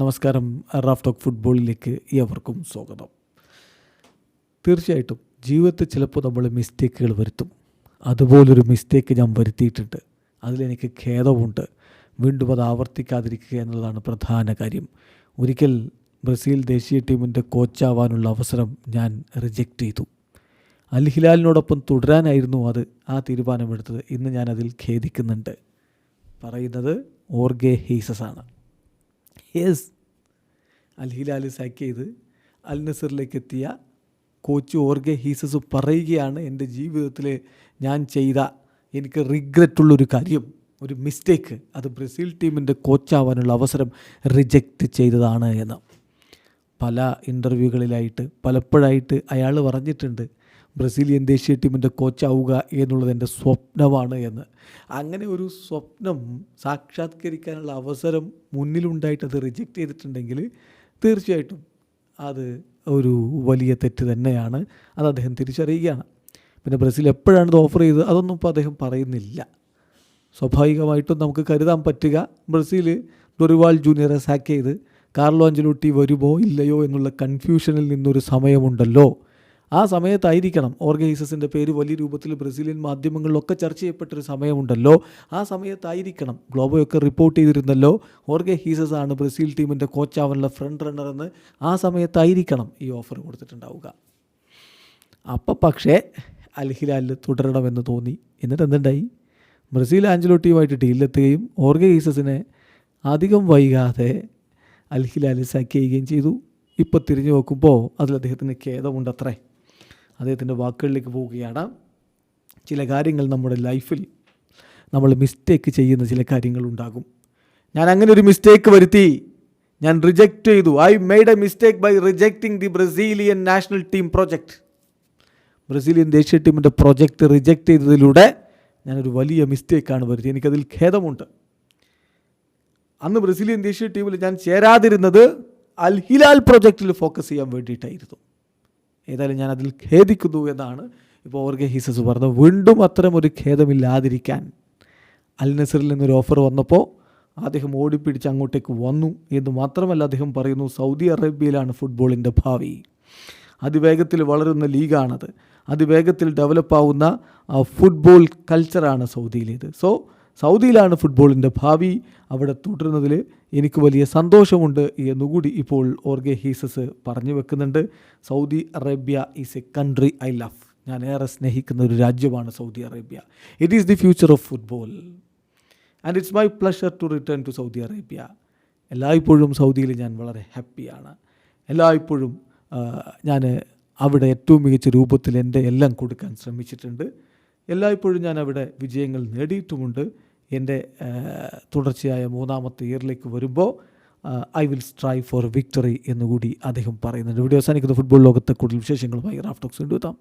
നമസ്കാരം. Raf talk ഫുട്ബോളിലേക്ക് ഏവർക്കും സ്വാഗതം. തീർച്ചയായിട്ടും ജീവിതത്തിൽ ചിലപ്പോൾ നമ്മൾ മിസ്റ്റേക്കുകൾ വരുത്തും. അതുപോലൊരു മിസ്റ്റേക്ക് ഞാൻ വരുത്തിയിട്ടുണ്ട്. അതിലെനിക്ക് ഖേദമുണ്ട്. വീണ്ടും അത് ആവർത്തിക്കാതിരിക്കുക എന്നുള്ളതാണ് പ്രധാന കാര്യം. ഒരിക്കൽ ബ്രസീൽ ദേശീയ ടീമിൻ്റെ കോച്ചാവാനുള്ള അവസരം ഞാൻ റിജക്റ്റ് ചെയ്തു. അൽ ഹിലാലിനോടൊപ്പം തുടരാനായിരുന്നു ആ തീരുമാനമെടുത്തത്. ഇന്ന് ഞാനതിൽ ഖേദിക്കുന്നുണ്ട്. പറയുന്നത് ഓർഗെ ഹീസസ് ആണ്. അൽ ഹിലാൽ സാക്ക് ചെയ്ത് അൽ നസറിലേക്ക് എത്തിയ കോച്ച് ഓർഗെ ഹീസസ് പറയുകയാണ്, എൻ്റെ ജീവിതത്തിൽ ഞാൻ ചെയ്ത എനിക്ക് റിഗ്രറ്റുള്ളൊരു കാര്യം, ഒരു മിസ്റ്റേക്ക്, അത് ബ്രസീൽ ടീമിൻ്റെ കോച്ചാവാനുള്ള അവസരം റിജക്റ്റ് ചെയ്തതാണ് എന്ന്. പല ഇൻ്റർവ്യൂകളിലായിട്ട് പലപ്പോഴായിട്ട് അയാൾ പറഞ്ഞിട്ടുണ്ട്, ബ്രസീലിയൻ ദേശീയ ടീമിൻ്റെ കോച്ചാവുക എന്നുള്ളത് എൻ്റെ സ്വപ്നമാണ് എന്ന്. അങ്ങനെ ഒരു സ്വപ്നം സാക്ഷാത്കരിക്കാനുള്ള അവസരം മുന്നിലുണ്ടായിട്ട് അത് റിജക്റ്റ് ചെയ്തിട്ടുണ്ടെങ്കിൽ തീർച്ചയായിട്ടും അത് ഒരു വലിയ തെറ്റ് തന്നെയാണ്. അത് അദ്ദേഹം തിരിച്ചറിയുകയാണ്. പിന്നെ ബ്രസീൽ എപ്പോഴാണ് ഇത് ഓഫർ ചെയ്തത് അതൊന്നും ഇപ്പോൾ അദ്ദേഹം പറയുന്നില്ല. സ്വാഭാവികമായിട്ടും നമുക്ക് കരുതാൻ പറ്റുക, ബ്രസീൽ ഡൊറിവാൾ ജൂനിയറെ സാക്ക് ചെയ്ത് കാർലോ അഞ്ചലോട്ടി വരുമോ ഇല്ലയോ എന്നുള്ള കൺഫ്യൂഷനിൽ നിന്നൊരു സമയമുണ്ടല്ലോ. ആ സമയത്തായിരിക്കണം ഓർഗെ ഹീസസിൻ്റെ പേര് വലിയ രൂപത്തിൽ ബ്രസീലിയൻ മാധ്യമങ്ങളിലൊക്കെ ചർച്ച ചെയ്യപ്പെട്ടൊരു സമയമുണ്ടല്ലോ. ആ സമയത്തായിരിക്കണം, ഗ്ലോബോയൊക്കെ റിപ്പോർട്ട് ചെയ്തിരുന്നല്ലോ, ഓർഗെ ഹീസസ് ആണ് ബ്രസീൽ ടീമിൻ്റെ കോച്ചാവാനുള്ള ഫ്രണ്ട് റണ്ണർ എന്ന്. ആ സമയത്തായിരിക്കണം ഈ ഓഫർ കൊടുത്തിട്ടുണ്ടാവുക. അപ്പം പക്ഷേ അൽ ഹിലാലിൽ തുടരണമെന്ന് തോന്നി. എന്നിട്ട് എന്തുണ്ടായി? ബ്രസീൽ ആഞ്ചലോട്ടിയുമായിട്ട് ഡീലിലെത്തുകയും ഓർഗെ ഹീസസിനെ അധികം വൈകാതെ അൽ ഹിലാൽ സാക്ക് ചെയ്യുകയും ചെയ്തു. ഇപ്പോൾ തിരിഞ്ഞു നോക്കുമ്പോൾ അതിൽ അദ്ദേഹത്തിന് ഖേദമുണ്ടത്രേ. അദ്ദേഹത്തിൻ്റെ വാക്കുകളിലേക്ക് പോവുകയാണ്. ചില കാര്യങ്ങൾ നമ്മുടെ ലൈഫിൽ നമ്മൾ മിസ്റ്റേക്ക് ചെയ്യുന്ന ചില കാര്യങ്ങളുണ്ടാകും. ഞാൻ അങ്ങനെ ഒരു മിസ്റ്റേക്ക് വരുത്തി, ഞാൻ റിജക്റ്റ് ചെയ്തു. I made a mistake by rejecting the Brazilian national team project. Brazilian ദേശീയ ടീമിൻ്റെ പ്രോജക്റ്റ് റിജക്റ്റ് ചെയ്തതിലൂടെ ഞാനൊരു വലിയ മിസ്റ്റേക്കാണ് വരുത്തി. എനിക്കതിൽ ഖേദമുണ്ട്. അന്ന് ബ്രസീലിയൻ ദേശീയ ടീമിൽ ഞാൻ ചേരാതിരുന്നത് അൽ ഹിലാൽ പ്രോജക്റ്റിൽ ഫോക്കസ് ചെയ്യാൻ വേണ്ടിയിട്ടായിരുന്നു. ഏതായാലും ഞാൻ അതിൽ ഖേദിക്കുന്നു എന്നാണ് ഇപ്പോൾ ഓർഗെ ഹീസസ് പറഞ്ഞത്. വീണ്ടും അത്തരം ഒരു ഖേദമില്ലാതിരിക്കാൻ അൽ നസറിൽ നിന്നൊരു ഓഫർ വന്നപ്പോൾ അദ്ദേഹം ഓടിപ്പിടിച്ച് അങ്ങോട്ടേക്ക് വന്നു എന്ന് മാത്രമല്ല, അദ്ദേഹം പറയുന്നു സൗദി അറേബ്യയിലാണ് ഫുട്ബോളിൻ്റെ ഭാവി. അതിവേഗത്തിൽ വളരുന്ന ലീഗാണത്. അതിവേഗത്തിൽ ഡെവലപ്പാവുന്ന ഫുട്ബോൾ കൾച്ചറാണ് സൗദിയിലേത്. സൗദിയിലാണ് ഫുട്ബോളിൻ്റെ ഭാവി. അവിടെ തുടരുന്നതിൽ എനിക്ക് വലിയ സന്തോഷമുണ്ട് എന്നുകൂടി ഇപ്പോൾ ഓർഗെ ഹീസസ് പറഞ്ഞു വെക്കുന്നുണ്ട്. Saudi Arabia is a country I love. ഞാൻ ഏറെ സ്നേഹിക്കുന്ന ഒരു രാജ്യമാണ് Saudi Arabia. It is the future of football and it's my pleasure to return to Saudi Arabia. എല്ലായ്പ്പോഴും സൗദിയിൽ ഞാൻ വളരെ ഹാപ്പിയാണ്. എല്ലായ്പ്പോഴും ഞാൻ അവിടെ ഏറ്റവും മികച്ച രൂപത്തിൽ എൻ്റെ എല്ലാം കൊടുക്കാൻ ശ്രമിച്ചിട്ടുണ്ട്. എല്ലായ്പ്പോഴും ഞാൻ അവിടെ വിജയങ്ങൾ നേടിയിട്ടുമുണ്ട്. എൻ്റെ തുടർച്ചയായ 3ാമത്തെ ഇയറിലേക്ക് വരുമ്പോൾ I will strive four victory എന്നുകൂടി അദ്ദേഹം പറയുന്നുണ്ട്. വീഡിയോ അവസാനിക്കുന്ന ഫുട്ബോൾ ലോകത്തെ കൂടുതൽ വിശേഷങ്ങളുമായി റാഫ് ടോക്സ് കൊണ്ടുവെത്താം.